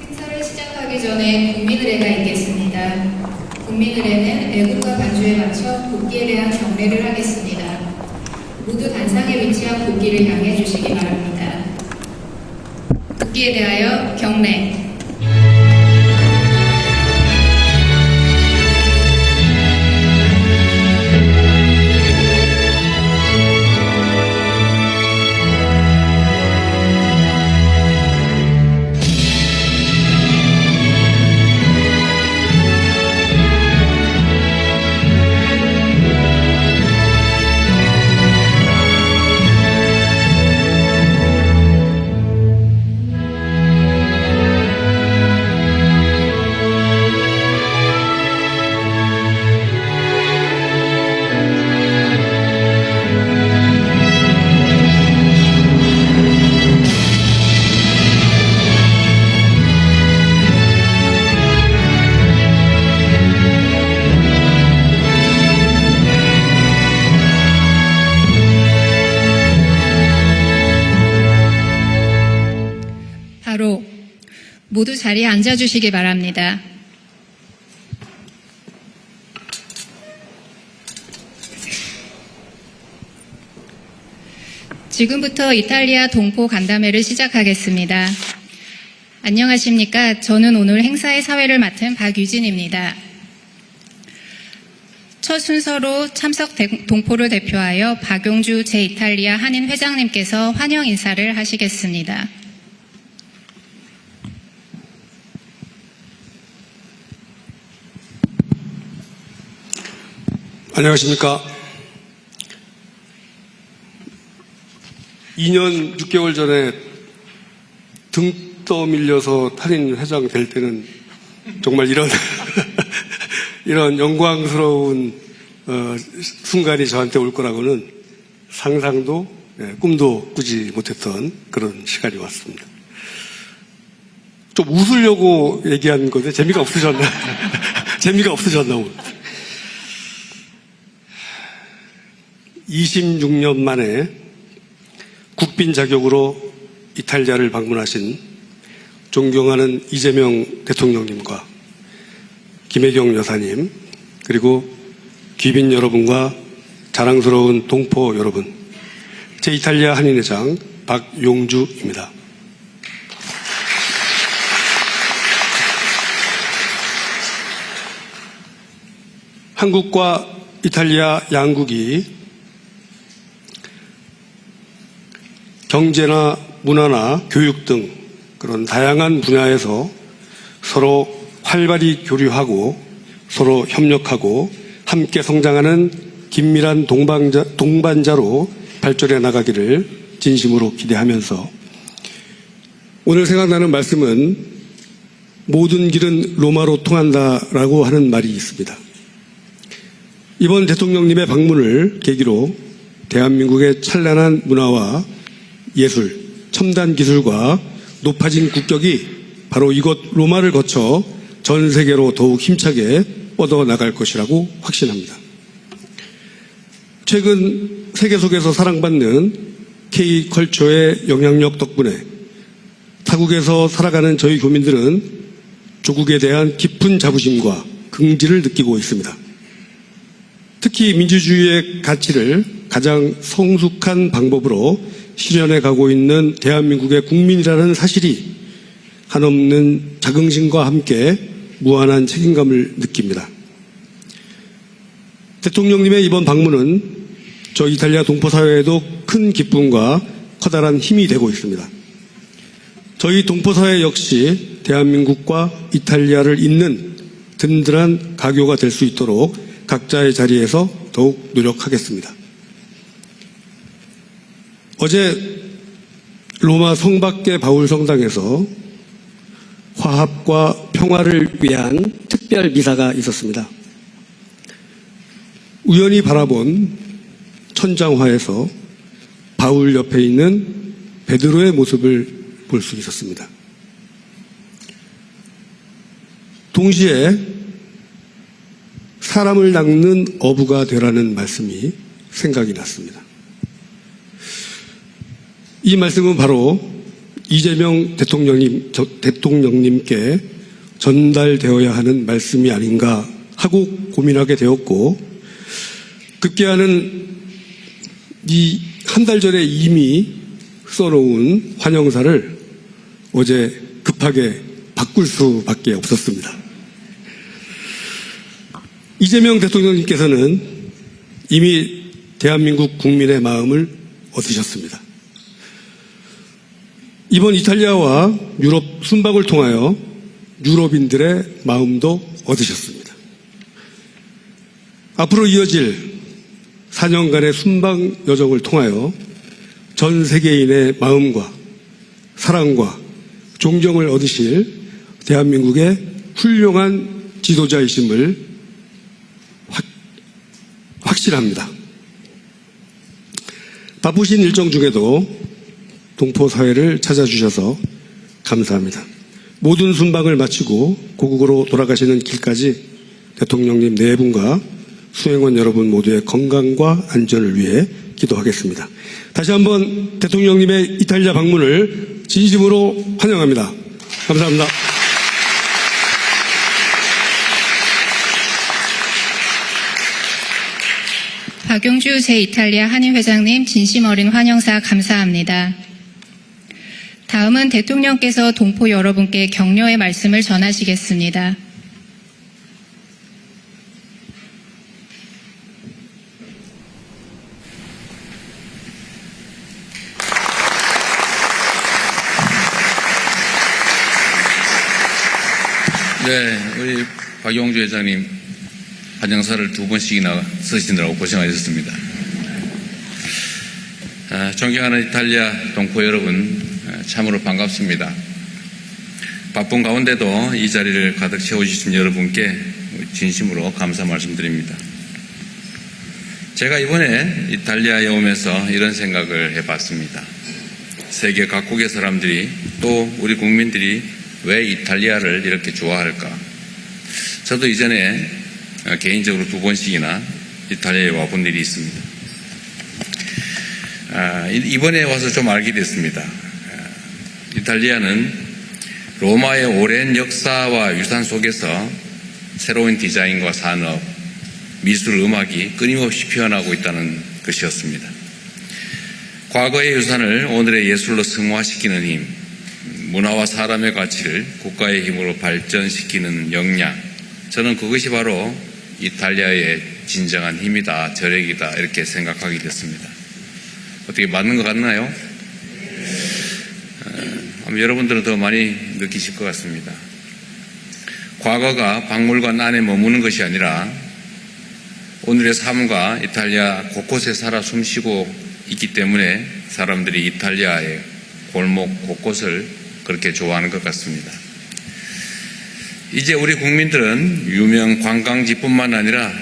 행사를 시작하기 전에 국민의례가 있겠습니다. 국민의례는 애국가 반주에 맞춰 국기에 대한 경례를 하겠습니다. 모두 단상에 위치한 국기를 향해 주시기 바랍니다. 국기에 대하여 경례. 바로 모두 자리에 앉아주시기 바랍니다. 지금부터 이탈리아 동포 간담회를 시작하겠습니다. 안녕하십니까? 저는 오늘 행사의 사회를 맡은 박유진입니다. 첫 순서로 참석 동포를 대표하여 박용주 제2이탈리아 한인 회장님께서 환영 인사를 하시겠습니다. 안녕하십니까. 2년 6개월 전에 등 떠밀려서 한인 회장 될 때는 정말 이런 이런 영광스러운 순간이 저한테 올 거라고는 상상도 꿈도 꾸지 못했던 그런 시간이 왔습니다. 좀 웃으려고 얘기한 건데 재미가 없으셨나? 재미가 없으셨나 오늘. 26년 만에 국빈 자격으로 이탈리아를 방문하신 존경하는 이재명 대통령님과 김혜경 여사님, 그리고 귀빈 여러분과 자랑스러운 동포 여러분, 제2이탈리아 한인회장 박용주입니다. 한국과 이탈리아 양국이 경제나 문화나 교육 등 그런 다양한 분야에서 서로 활발히 교류하고 서로 협력하고 함께 성장하는 긴밀한 동반자로 발전해 나가기를 진심으로 기대하면서 오늘 생각나는 말씀은 모든 길은 로마로 통한다라고 하는 말이 있습니다. 이번 대통령님의 방문을 계기로 대한민국의 찬란한 문화와 예술, 첨단 기술과 높아진 국격이 바로 이곳 로마를 거쳐 전 세계로 더욱 힘차게 뻗어나갈 것이라고 확신합니다. 최근 세계 속에서 사랑받는 K컬처의 영향력 덕분에 타국에서 살아가는 저희 교민들은 조국에 대한 깊은 자부심과 긍지를 느끼고 있습니다. 특히 민주주의의 가치를 가장 성숙한 방법으로 실현해 가고 있는 대한민국의 국민이라는 사실이 한없는 자긍심과 함께 무한한 책임감을 느낍니다. 대통령님의 이번 방문은 저 이탈리아 동포사회에도 큰 기쁨과 커다란 힘이 되고 있습니다. 저희 동포사회 역시 대한민국과 이탈리아를 잇는 든든한 가교가 될 수 있도록 각자의 자리에서 더욱 노력하겠습니다. 어제 로마 성밖의 바울 성당에서 화합과 평화를 위한 특별 미사가 있었습니다. 우연히 바라본 천장화에서 바울 옆에 있는 베드로의 모습을 볼 수 있었습니다. 동시에 사람을 낚는 어부가 되라는 말씀이 생각이 났습니다. 이 말씀은 바로 이재명 대통령님께 전달되어야 하는 말씀이 아닌가 하고 고민하게 되었고, 급기야는 이 한 달 전에 이미 써놓은 환영사를 어제 급하게 바꿀 수밖에 없었습니다. 이재명 대통령님께서는 이미 대한민국 국민의 마음을 얻으셨습니다. 이번 이탈리아와 유럽 순방을 통하여 유럽인들의 마음도 얻으셨습니다. 앞으로 이어질 4년간의 순방 여정을 통하여 전 세계인의 마음과 사랑과 존경을 얻으실 대한민국의 훌륭한 지도자이심을 확신합니다. 바쁘신 일정 중에도 동포사회를 찾아주셔서 감사합니다. 모든 순방을 마치고 고국으로 돌아가시는 길까지 대통령님 네 분과 수행원 여러분 모두의 건강과 안전을 위해 기도하겠습니다. 다시 한번 대통령님의 이탈리아 방문을 진심으로 환영합니다. 감사합니다. 박용주 제2이탈리아 한인회장님 진심 어린 환영사 감사합니다. 다음은 대통령께서 동포 여러분께 격려의 말씀을 전하시겠습니다. 네, 우리 박용주 회장님 환영사를 2번씩이나 쓰시느라고 고생하셨습니다. 존경하는 이탈리아 동포 여러분, 참으로 반갑습니다. 바쁜 가운데도 이 자리를 가득 채워주신 여러분께 진심으로 감사 말씀드립니다. 제가 이번에 이탈리아에 오면서 이런 생각을 해봤습니다. 세계 각국의 사람들이 또 우리 국민들이 왜 이탈리아를 이렇게 좋아할까? 저도 이전에 개인적으로 2번씩이나 이탈리아에 와본 일이 있습니다. 이번에 와서 좀 알게 됐습니다. 이탈리아는 로마의 오랜 역사와 유산 속에서 새로운 디자인과 산업, 미술, 음악이 끊임없이 피어나고 있다는 것이었습니다. 과거의 유산을 오늘의 예술로 승화시키는 힘, 문화와 사람의 가치를 국가의 힘으로 발전시키는 역량, 저는 그것이 바로 이탈리아의 진정한 힘이다, 저력이다 이렇게 생각하게 됐습니다. 어떻게 맞는 것 같나요? 여러분들은 더 많이 느끼실 것 같습니다. 과거가 박물관 안에 머무는 것이 아니라 오늘의 삶과 이탈리아 곳곳에 살아 숨쉬고 있기 때문에 사람들이 이탈리아의 골목 곳곳을 그렇게 좋아하는 것 같습니다. 이제 우리 국민들은 유명 관광지뿐만 아니라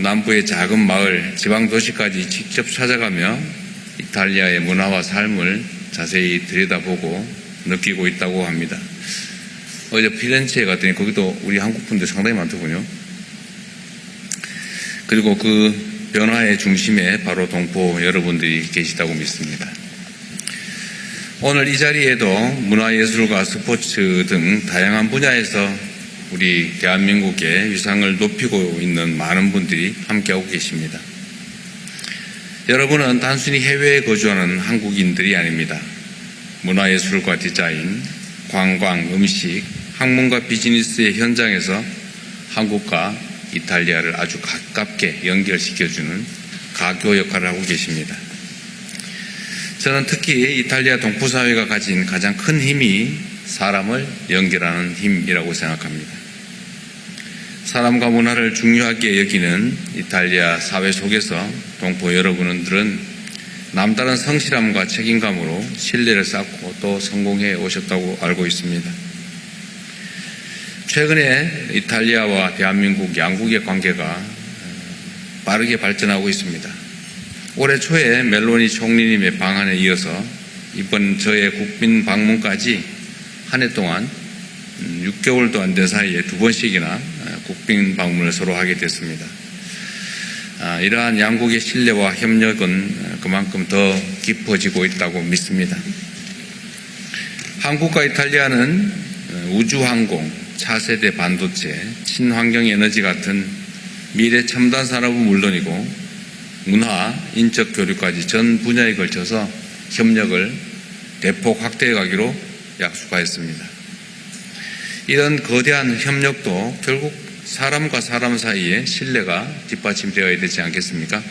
남부의 작은 마을, 지방 도시까지 직접 찾아가며 이탈리아의 문화와 삶을 자세히 들여다보고 느끼고 있다고 합니다. 어제 피렌체에 갔더니 거기도 우리 한국 분들 상당히 많더군요. 그리고 그 변화의 중심에 바로 동포 여러분들이 계시다고 믿습니다. 오늘 이 자리에도 문화예술과 스포츠 등 다양한 분야에서 우리 대한민국의 위상을 높이고 있는 많은 분들이 함께하고 계십니다. 여러분은 단순히 해외에 거주하는 한국인들이 아닙니다. 문화예술과 디자인, 관광, 음식, 학문과 비즈니스의 현장에서 한국과 이탈리아를 아주 가깝게 연결시켜주는 가교 역할을 하고 계십니다. 저는 특히 이탈리아 동포사회가 가진 가장 큰 힘이 사람을 연결하는 힘이라고 생각합니다. 사람과 문화를 중요하게 여기는 이탈리아 사회 속에서 동포 여러분들은 남다른 성실함과 책임감으로 신뢰를 쌓고 또 성공해 오셨다고 알고 있습니다. 최근에 이탈리아와 대한민국 양국의 관계가 빠르게 발전하고 있습니다. 올해 초에 멜로니 총리님의 방한에 이어서 이번 저의 국빈 방문까지 한 해 동안 6개월도 안 된 사이에 2번씩이나 국빈 방문을 서로 하게 됐습니다. 이러한 양국의 신뢰와 협력은 그만큼 더 깊어지고 있다고 믿습니다. 한국과 이탈리아는 우주항공, 차세대 반도체, 친환경 에너지 같은 미래 첨단 산업은 물론이고 문화, 인적 교류까지 전 분야에 걸쳐서 협력을 대폭 확대해 가기로 약속하였습니다. 이런 거대한 협력도 결국 사람과 사람 사이에 신뢰가 뒷받침되어야 되지 않겠습니까?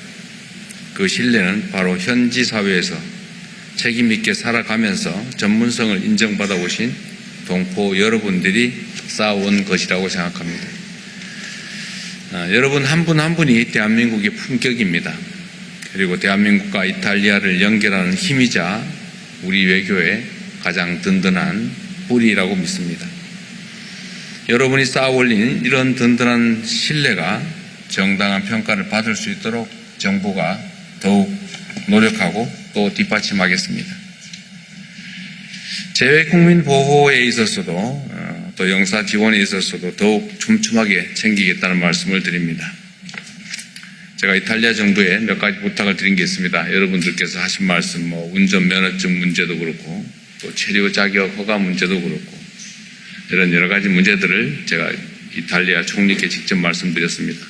그 신뢰는 바로 현지 사회에서 책임 있게 살아가면서 전문성을 인정받아 오신 동포 여러분들이 쌓아온 것이라고 생각합니다. 여러분 한 분 한 분이 대한민국의 품격입니다. 그리고 대한민국과 이탈리아를 연결하는 힘이자 우리 외교의 가장 든든한 뿌리라고 믿습니다. 여러분이 쌓아 올린 이런 든든한 신뢰가 정당한 평가를 받을 수 있도록 정부가 더욱 노력하고 또 뒷받침하겠습니다. 재외국민 보호에 있어서도 또 영사 지원에 있어서도 더욱 촘촘하게 챙기겠다는 말씀을 드립니다. 제가 이탈리아 정부에 몇 가지 부탁을 드린 게 있습니다. 여러분들께서 하신 말씀, 운전면허증 문제도 그렇고 또 체류 자격 허가 문제도 그렇고 이런 여러 가지 문제들을 제가 이탈리아 총리께 직접 말씀드렸습니다.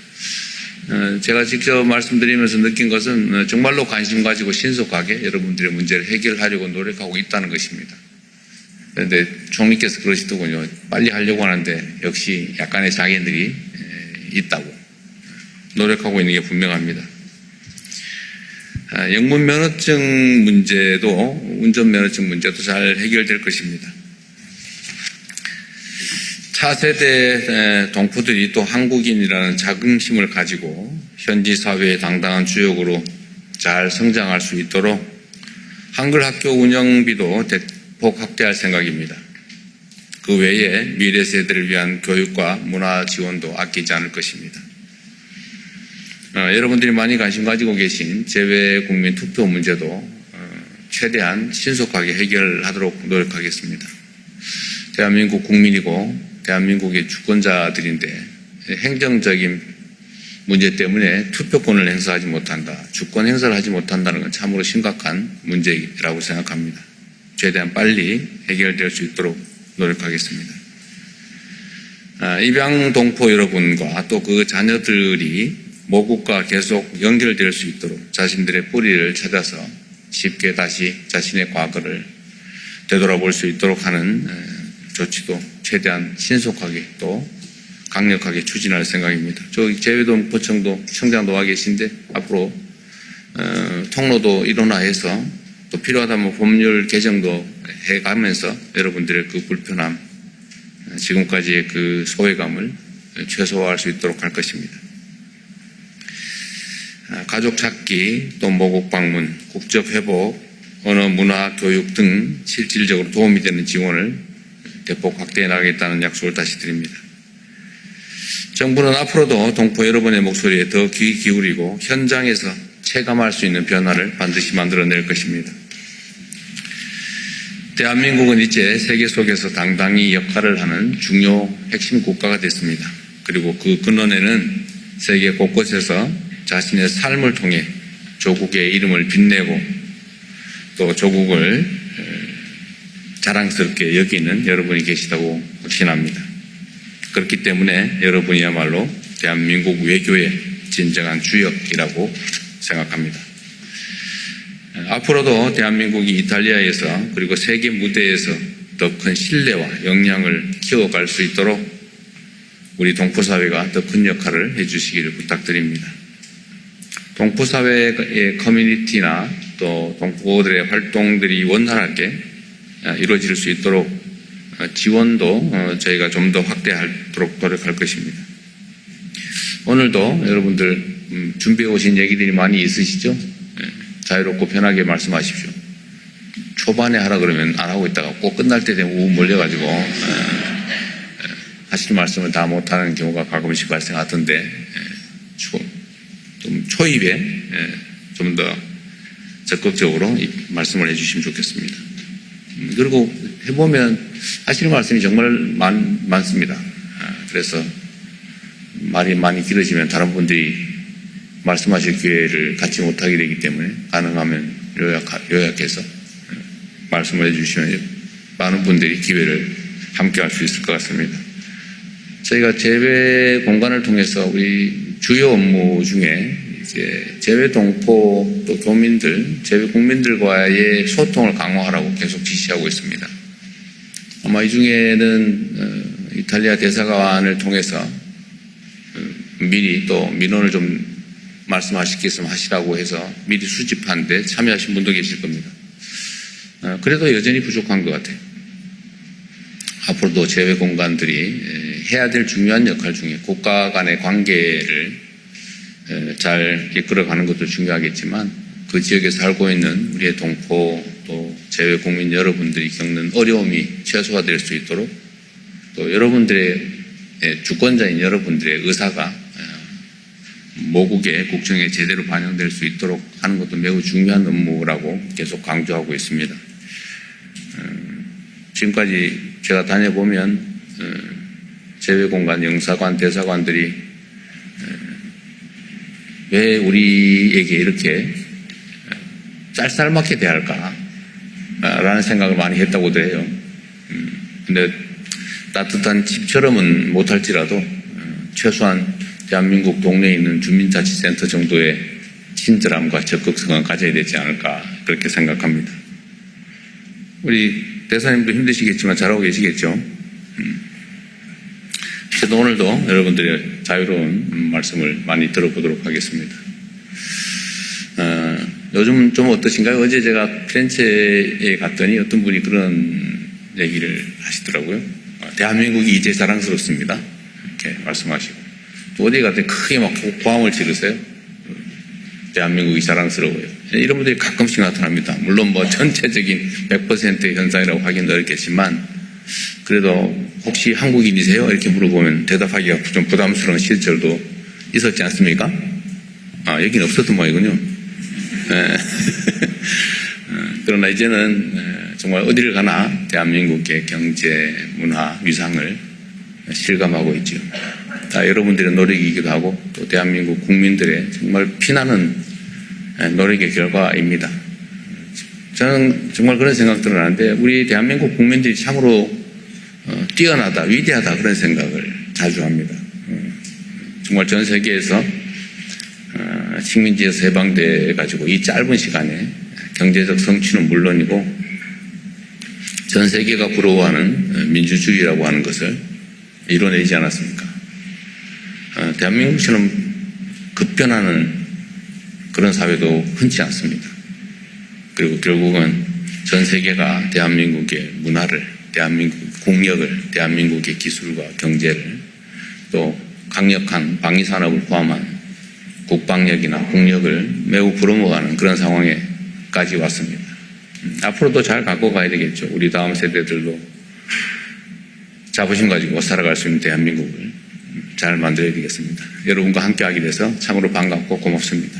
제가 직접 말씀드리면서 느낀 것은 정말로 관심 가지고 신속하게 여러분들의 문제를 해결하려고 노력하고 있다는 것입니다. 그런데 총리께서 그러시더군요. 빨리 하려고 하는데 역시 약간의 장애들이 있다고 노력하고 있는 게 분명합니다. 영문면허증 문제도 운전면허증 문제도 잘 해결될 것입니다. 차세대 동포들이 또 한국인이라는 자긍심을 가지고 현지 사회의 당당한 주역으로 잘 성장할 수 있도록 한글 학교 운영비도 대폭 확대할 생각입니다. 그 외에 미래 세대를 위한 교육과 문화 지원도 아끼지 않을 것입니다. 여러분들이 많이 관심 가지고 계신 재외국민 투표 문제도 최대한 신속하게 해결하도록 노력하겠습니다. 대한민국 국민이고 대한민국의 주권자들인데 행정적인 문제 때문에 투표권을 행사하지 못한다, 주권 행사를 하지 못한다는 건 참으로 심각한 문제라고 생각합니다. 최대한 빨리 해결될 수 있도록 노력하겠습니다. 입양 동포 여러분과 또 그 자녀들이 모국과 계속 연결될 수 있도록 자신들의 뿌리를 찾아서 쉽게 다시 자신의 과거를 되돌아볼 수 있도록 하는 조치도 최대한 신속하게 또 강력하게 추진할 생각입니다. 저기 재외동포청도 청장도 와 계신데 앞으로 통로도 일원화해서 또 필요하다면 법률 개정도 해가면서 여러분들의 그 불편함, 지금까지의 그 소외감을 최소화할 수 있도록 할 것입니다. 가족 찾기, 또 모국 방문, 국적 회복, 언어, 문화, 교육 등 실질적으로 도움이 되는 지원을 대폭 확대해 나가겠다는 약속을 다시 드립니다. 정부는 앞으로도 동포 여러분의 목소리에 더 귀 기울이고 현장에서 체감할 수 있는 변화를 반드시 만들어낼 것입니다. 대한민국은 이제 세계 속에서 당당히 역할을 하는 중요 핵심 국가가 됐습니다. 그리고 그 근원에는 세계 곳곳에서 자신의 삶을 통해 조국의 이름을 빛내고 또 조국을 자랑스럽게 여기는 여러분이 계시다고 확신합니다. 그렇기 때문에 여러분이야말로 대한민국 외교의 진정한 주역이라고 생각합니다. 앞으로도 대한민국이 이탈리아에서 그리고 세계 무대에서 더 큰 신뢰와 역량을 키워갈 수 있도록 우리 동포사회가 더 큰 역할을 해주시기를 부탁드립니다. 동포사회의 커뮤니티나 또 동포들의 활동들이 원활하게 이루어질 수 있도록 지원도 저희가 좀 더 확대하도록 노력할 것입니다. 오늘도 여러분들 준비해 오신 얘기들이 많이 있으시죠? 자유롭고 편하게 말씀하십시오. 초반에 하라 그러면 안 하고 있다가 꼭 끝날 때 되면 우 몰려가지고 하실 말씀을 다 못하는 경우가 가끔씩 발생하던데 좀 초입에 좀 더 적극적으로 말씀을 해주시면 좋겠습니다. 그리고 해보면 하시는 말씀이 정말 많습니다. 그래서 말이 많이 길어지면 다른 분들이 말씀하실 기회를 갖지 못하게 되기 때문에 가능하면 요약해서 말씀을 해주시면 많은 분들이 기회를 함께 할 수 있을 것 같습니다. 저희가 재외 공간을 통해서 우리 주요 업무 중에 이제 재외 동포 또 교민들, 재외 국민들과의 소통을 강화하라고 계속 지시하고 있습니다. 아마 이 중에는 이탈리아 대사관을 통해서 미리 또 민원을 좀 말씀하실 게 있으면 하시라고 해서 미리 수집하는데 참여하신 분도 계실 겁니다. 그래도 여전히 부족한 것 같아요. 앞으로도 재외 공간들이 해야 될 중요한 역할 중에 국가 간의 관계를 잘 이끌어가는 것도 중요하겠지만 그 지역에 살고 있는 우리의 동포 또 재외 국민 여러분들이 겪는 어려움이 최소화될 수 있도록 또 여러분들의 주권자인 여러분들의 의사가 모국의 국정에 제대로 반영될 수 있도록 하는 것도 매우 중요한 업무라고 계속 강조하고 있습니다. 지금까지 제가 다녀보면 재외공간, 영사관, 대사관들이 왜 우리에게 이렇게 짤짤맞게 대할까 라는 생각을 많이 했다고도 해요. 근데 따뜻한 집처럼은 못할지라도 최소한 대한민국 동네에 있는 주민자치센터 정도의 친절함과 적극성은 가져야 되지 않을까 그렇게 생각합니다. 우리 대사님도 힘드시겠지만 잘하고 계시겠죠. 저도 오늘도 여러분들의 자유로운 말씀을 많이 들어보도록 하겠습니다. 요즘 좀 어떠신가요? 어제 제가 피렌체에 갔더니 어떤 분이 그런 얘기를 하시더라고요. 대한민국이 이제 자랑스럽습니다. 이렇게 말씀하시고 또 어디 갔더니 크게 막 고함을 지르세요. 대한민국이 자랑스러워요. 이런 분들이 가끔씩 나타납니다. 물론 뭐 전체적인 100%의 현상이라고 하기는 어렵겠지만 그래도 혹시 한국인이세요? 이렇게 물어보면 대답하기가 좀 부담스러운 시절도 있었지 않습니까? 여긴 없었던 모양이군요. 그러나 이제는 정말 어디를 가나 대한민국의 경제, 문화, 위상을 실감하고 있죠. 다 여러분들의 노력이기도 하고 또 대한민국 국민들의 정말 피나는 노력의 결과입니다. 저는 정말 그런 생각들을 하는데 우리 대한민국 국민들이 참으로 뛰어나다, 위대하다 그런 생각을 자주 합니다. 정말 전 세계에서 식민지에서 해방돼가지고 이 짧은 시간에 경제적 성취는 물론이고 전 세계가 부러워하는 민주주의라고 하는 것을 이뤄내지 않았습니까? 대한민국처럼 급변하는 그런 사회도 흔치 않습니다. 그리고 결국은 전 세계가 대한민국의 문화를, 대한민국의 국력을, 대한민국의 기술과 경제를 또 강력한 방위산업을 포함한 국방력이나 국력을 매우 부러워하는 그런 상황에까지 왔습니다. 앞으로도 잘 갖고 가야 되겠죠. 우리 다음 세대들도 자부심 가지고 살아갈 수 있는 대한민국을 잘 만들어야 되겠습니다. 여러분과 함께 하게 돼서 참으로 반갑고 고맙습니다.